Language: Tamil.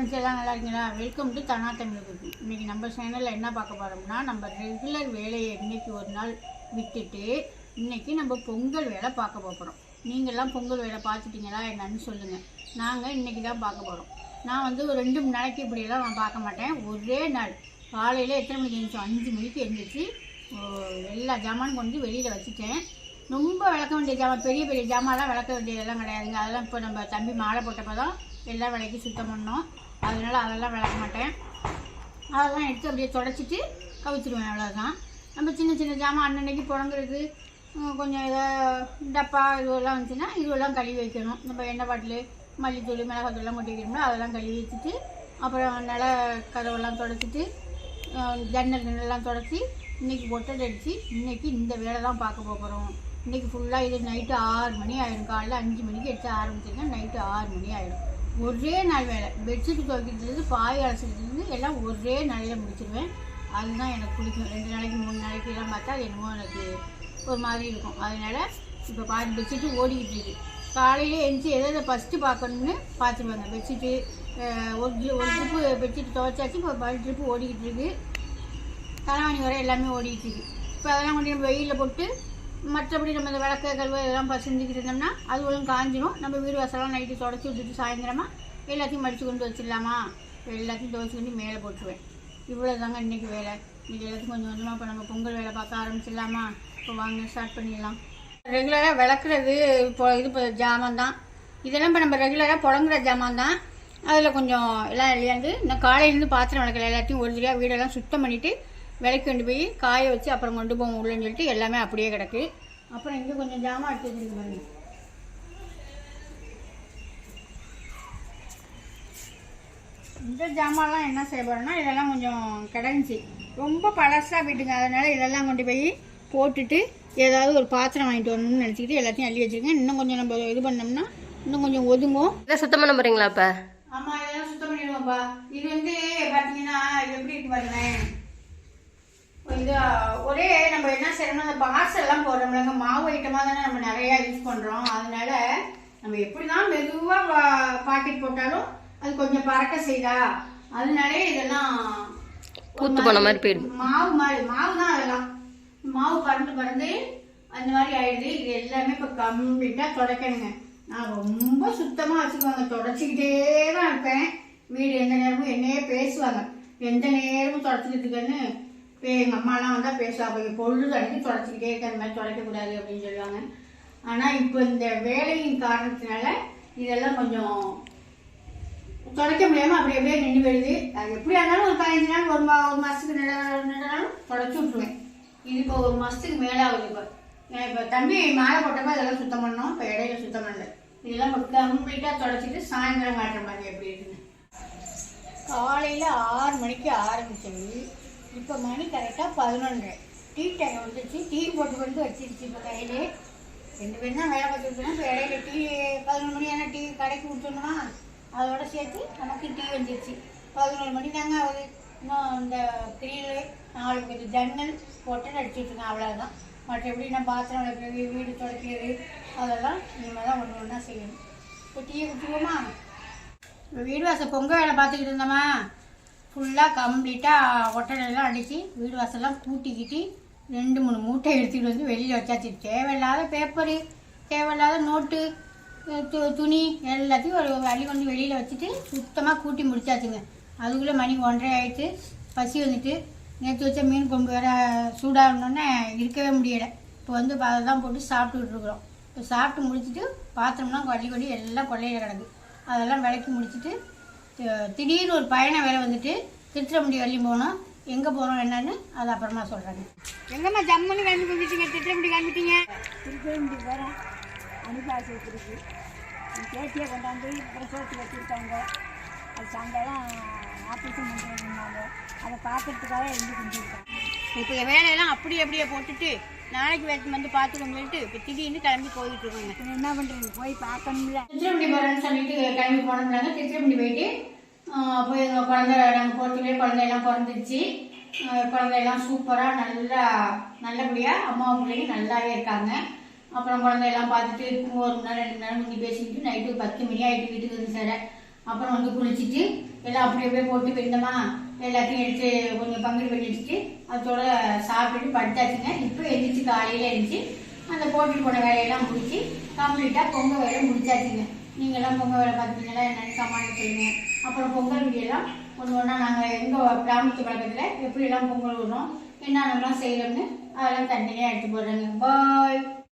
ஃப்ரெண்ட்ஸ் எல்லாம் நல்லா இருக்கீங்களா? வெல்கம் டு தனா தமிழுக்கு. இன்றைக்கி நம்ம சேனலில் என்ன பார்க்க போகிறோம்னா, நம்ம ரெகுலர் வேலையை இன்றைக்கி ஒரு நாள் விட்டுட்டு இன்றைக்கி நம்ம பொங்கல் வேலை பார்க்க போகிறோம். நீங்கள்லாம் பொங்கல் வேலை பார்த்துட்டிங்களா என்னன்னு சொல்லுங்கள். நாங்கள் இன்றைக்கி தான் பார்க்க போகிறோம். நான் வந்து ஒரு 2 மணி நாளைக்கு இப்படியெல்லாம் நான் பார்க்க மாட்டேன். ஒரே நாள் காலையில் எத்தனை மணிக்கு எழுந்திரிச்சோம்? 5 மணிக்கு எழுந்திரிச்சு எல்லா ஜாமானும் கொண்டு வெளியில் வச்சுட்டேன். ரொம்ப விளக்க வேண்டிய ஜாமான், பெரிய பெரிய ஜாமான்லாம் விளக்க வேண்டியதெல்லாம் கிடையாதுங்க. அதெல்லாம் இப்போ நம்ம தம்பி மாலை போட்டப்போ தான் எல்லா விலைக்கு சுத்தம் பண்ணோம். அதனால் அதெல்லாம் விளக்க மாட்டேன். அதெல்லாம் எடுத்து அப்படியே தொடச்சிட்டு கவிச்சிடுவேன், அவ்வளோதான். நம்ம சின்ன சின்ன ஜாமான் அன்னன்னைக்கு புழங்குறது, கொஞ்சம் இதை டப்பா இதுவெல்லாம் வந்துச்சுன்னா இதுவெல்லாம் கழுவி வைக்கணும். நம்ம எண்ணெய் பாட்டில், மல்லித்தூள், மிளகாத்தூள்லாம் கொட்டி வைக்கணும்னா அதெல்லாம் கழுவி வச்சுட்டு, அப்புறம் நில கதவெல்லாம் தொடச்சிட்டு, ஜன்னல்லாம் தொடச்சி இன்றைக்கி ஒட்டடை அடித்து இன்றைக்கி இந்த வேலை தான் பார்க்க போகிறோம். இன்றைக்கி ஃபுல்லாக இது நைட்டு 6 மணி ஆகிடும். காலையில் 5 மணிக்கு எடுத்து ஆரம்பிச்சிங்கன்னா நைட்டு 6 மணி ஆகிடும். ஒரே நாள் வேலை. பெட்ஷீட்டு துவைக்கிறதுலேருந்து பாய் அலசிக்கிறதுலேருந்து எல்லாம் ஒரே நாளையில் முடிச்சிடுவேன். அதுதான் எனக்கு பிடிக்கும். 2 நாளைக்கு 3 நாளைக்கு எல்லாம் பார்த்தா அது என்னமோ எனக்கு ஒரு மாதிரி இருக்கும். அதனால் இப்போ பாதி பெட்ஷீட்டு ஓடிக்கிட்டு இருக்குது. காலையிலே எழுந்துச்சி எதை ஃபஸ்ட்டு பார்க்கணுன்னு பார்த்துருவாங்க. பெட்ஷீட்டு ஒரு ட்ரிப்பு பெட்ஷீட்டு துவைச்சாச்சு. இப்போ 10 ட்ரிப்பு ஓடிக்கிட்டு இருக்குது. தலைவாணி வர எல்லாமே ஓடிக்கிட்டு இருக்குது. இப்போ அதெல்லாம் கொண்டு நம்ம வெயிலில் போட்டு, மற்றபடி நம்ம இந்த விளக்க கழுவ இதெல்லாம் செஞ்சுக்கிட்டு இருந்தோம்னா அது ஒழுங்கு காஞ்சிடும். நம்ம வீடு வாசலாம் நைட்டு தொடச்சி விட்டுட்டு சாயந்தரமாக எல்லாத்தையும் மடித்து கொண்டு வச்சிடலாமா? எல்லாத்தையும் துவைச்சி கொண்டு மேலே போட்டுருவேன். இவ்வளோ தாங்க இன்றைக்கி வேலை. இது எல்லாத்தையும் கொஞ்சம் கொஞ்சமாக இப்போ நம்ம பொங்கல் வேலை பார்க்க ஆரம்பிச்சிடலாமா? இப்போ வாங்க ஸ்டார்ட் பண்ணிடலாம். ரெகுலராக விளக்குறது இப்போ ஜாமான் தான். இதெல்லாம் இப்போ நம்ம ரெகுலராக புழங்குற ஜாமான் தான். அதில் கொஞ்சம் எல்லாம் இல்லையாந்து இன்னும் காலையிலேருந்து பாத்திரம் விளக்கல எல்லாத்தையும் ஒரு தடவையாக வீடெல்லாம் சுத்தம் பண்ணிவிட்டு விளக்கு கொண்டு போய் காய வச்சு அப்புறம் கொண்டு போவோம் உள்ளன்னு சொல்லிட்டு எல்லாமே அப்படியே கிடக்கு. அப்புறம் இங்கே கொஞ்சம் ஜாமான் எடுத்து வச்சுருக்கு பாருங்க. இந்த ஜாமான்லாம் என்ன செய்ய போகிறோன்னா, இதெல்லாம் கொஞ்சம் கிடந்துச்சு, ரொம்ப பழசாக போயிட்டுங்க. அதனால் இதெல்லாம் கொண்டு போய் போட்டுட்டு ஏதாவது ஒரு பாத்திரம் வாங்கிட்டு வரணும்னு நினச்சிக்கிட்டு எல்லாத்தையும் அள்ளி வச்சுருக்கேன். இன்னும் கொஞ்சம் நம்ம இது பண்ணோம்னா இன்னும் கொஞ்சம் ஒதுங்கும். இதை சுத்தம் பண்ண போகிறீங்களா? இப்போ ஆமாம், இதெல்லாம் சுத்தம் பண்ணிடுவோம்ப்பா. இது வந்து பார்த்தீங்கன்னா எப்படி இருக்கு பாருங்களேன். இது ஒரே நம்ம என்ன செய்யணும்னா, அந்த பார்சல்லாம் போடுறோம்லங்க, மாவு ஐட்டமாக தானே நம்ம நிறையா யூஸ் பண்ணுறோம். அதனால நம்ம எப்படி தான் மெதுவாக பாக்கெட் போட்டாலும் அது கொஞ்சம் பறக்க செய்தா, அதனாலே இதெல்லாம் ஊத்து போன மாதிரி போயிடும். மாவு தான். அதெல்லாம் மாவு பறந்து அந்த மாதிரி ஆயிடுது. இது எல்லாமே இப்போ கம்ப்ளீட்டாக துடைக்கணுங்க. நான் ரொம்ப சுத்தமாக வச்சுக்குவாங்க, தொடச்சிக்கிட்டே தான் இருப்பேன். வீடு எந்த நேரமும் என்னையே பேசுவாங்க, எந்த நேரமும் தொடச்சிக்கிட்டு இருக்கேன்னு. இப்போ எங்கள் அம்மாலாம் வந்தால் பேசுவாங்க, பொழுது அடிக்கி தொடச்சிக்கிட்டே இருக்க, அந்த மாதிரி தொடக்கக்கூடாது அப்படின்னு சொல்லுவாங்க. ஆனால் இப்போ இந்த வேலையின் காரணத்தினால இதெல்லாம் கொஞ்சம் தொடக்க முடியாமல் அப்படி அப்படியே நின்று போயிடுது. அது எப்படியா இருந்தாலும் ஒரு 15 நாள் ஒரு மாதத்துக்கு நின்றாலும் தொடச்சி விட்ருவேன். இது இப்போ 1 மாதத்துக்கு மேலே ஆகுது. இப்போ தம்பி மாலை போட்டப்போ இதெல்லாம் சுத்தம் பண்ணோம். இப்போ இடையில சுத்தம் பண்ணல. இதெல்லாம் இப்போ கம்ப்ளீட்டாக தொடச்சிட்டு சாயந்தரம் காட்டுற மாதிரி எப்படி இருக்குன்னு. காலையில் 6 மணிக்கு ஆரம்பிச்சது. இப்போ மணி கரெக்டாக 11. டீ டைம் வந்துச்சு. டீ போட்டு வச்சிருச்சு. இப்போ கையிலே 2 பேரும் தான் வேலை பார்த்துருக்கோம். இப்போ இடையில டீ 11 மணி ஆனால் டீ கடைக்கு கொடுத்தோம்னா அதோட சேர்த்து நமக்கு டீ வந்துருச்சு. 11 மணி தாங்க ஆகுது. இன்னும் இந்த கிரீலு 4 கொஞ்சம் ஜன்னல் போட்டு அடிச்சுட்ருக்கேன், அவ்வளோதான். மற்றபடி நான் பாத்திரம் விளக்குறது, வீடு துடைக்கிறது அதெல்லாம் இனிமேல் தான் ஒன்று ஒன்றா செய்யணும். இப்போ டீயை குடிச்சுக்கோமா? இப்போ வீடு வாசல் பொங்கல் வேலை பார்த்துக்கிட்டு இருந்தோமா, ஃபுல்லாக கம்ப்ளீட்டாக ஒட்டடையெல்லாம் அடித்து வீடு வாசல்லாம் கூட்டிக்கிட்டு 2-3 மூட்டை எடுத்துகிட்டு வந்து வெளியில் வச்சாச்சு. தேவையில்லாத பேப்பரு, தேவையில்லாத நோட்டு, துணி எல்லாத்தையும் ஒரு அள்ளி கொண்டு வெளியில் வச்சுட்டு சுத்தமாக கூட்டி முடிச்சாச்சுங்க. அதுக்குள்ளே மணி 1:30 ஆகிடுச்சு. பசி வந்துட்டு நேற்று வச்ச மீன் கொண்டு வேற சூடாகணுன்னே இருக்கவே முடியலை. இப்போ வந்து அதை தான் போட்டு சாப்பிட்டுட்ருக்குறோம். இப்போ சாப்பிட்டு முடிச்சுட்டு பாத்திரம்லாம் கொள்ளி எல்லாம் கொள்ளையில் கிடக்கு. அதெல்லாம் விளக்கி முடிச்சுட்டு திடீர்னு ஒரு பயணம் வேலை வந்துட்டு திருச்சிராப்பள்ளி வரலையும் போகணும். எங்கே போகிறோம் என்னன்னு அது அப்புறமா சொல்கிறாங்க. எங்கம்மா ஜம்முன்னு கிளம்பி போயிட்டீங்க? திருச்சிராப்பள்ளி கிளம்பிட்டீங்க? திருச்சிராப்பள்ளி வேறு அனுப்பாசி வச்சுருக்கு. பேட்டியை கொண்டாந்து பிரசவத்துக்கு வச்சுருக்காங்க. அது சாயங்காலம் ஆப்ரேஷன் பண்ணுறாங்க. அதை பார்க்கறதுக்காக எழுந்து செஞ்சுருக்காங்க. இப்போ வேலையெல்லாம் அப்படியே போட்டுட்டு நாளைக்கு வந்து பார்த்துக்கணும் சொல்லிட்டு இப்போ திடீர்னு கிளம்பி போயிட்டு இருக்காங்க. என்ன பண்ணுறது, போய் பார்க்கணும்ல. திருச்சிராப்பள்ளி போகிறேன்னு சொல்லிட்டு கிளம்பி போனோம்னாங்க. திருச்சிராப்பள்ளி போயிட்டு போய் எங்கள் குழந்தை நாங்கள் போகிறதுக்குள்ளே குழந்தையெல்லாம் பிறந்துருச்சு. குழந்தையெல்லாம் சூப்பராக நல்லபடியாக அம்மாவும் பிள்ளைங்க நல்லாவே இருக்காங்க. அப்புறம் குழந்தையெல்லாம் பார்த்துட்டு 1 மணி நேரம் 2 மணி நேரம் முந்தி பேசிக்கிட்டு நைட்டு 10 மணி ஆகிட்டு வீட்டுக்கு வந்து சேர. அப்புறம் வந்து குளிச்சுட்டு எல்லாம் அப்படி அப்படியே போட்டு வெந்தமா எல்லாத்தையும் எடுத்து கொஞ்சம் பங்குடு பண்ணி வச்சுட்டு அதோட சாப்பிட்டுட்டு படுத்தாச்சுங்க. இப்போ எழுந்திரிச்சு காலையில் எழுந்திரிச்சு அந்த போட்டுட்டு போன வேலையெல்லாம் முடிச்சு கம்ப்ளீட்டாக பொங்கல் வேலை முடிச்சாச்சுங்க. நீங்கள்லாம் பொங்கல் வேலை பார்த்தீங்களா என்னன்னு கமெண்ட் சொல்லுங்க. அப்புறம் பொங்கல் வீடியோலாம் ஒன்று ஒன்றா நாங்கள் எங்கள் கிராமத்து பழக்கத்தில் எப்படியெல்லாம் பொங்கல் விடுறோம் என்னென்னலாம் செய்யறோம்னு அதெல்லாம் தனியாக எடுத்து போடுறேங்க. பாய்.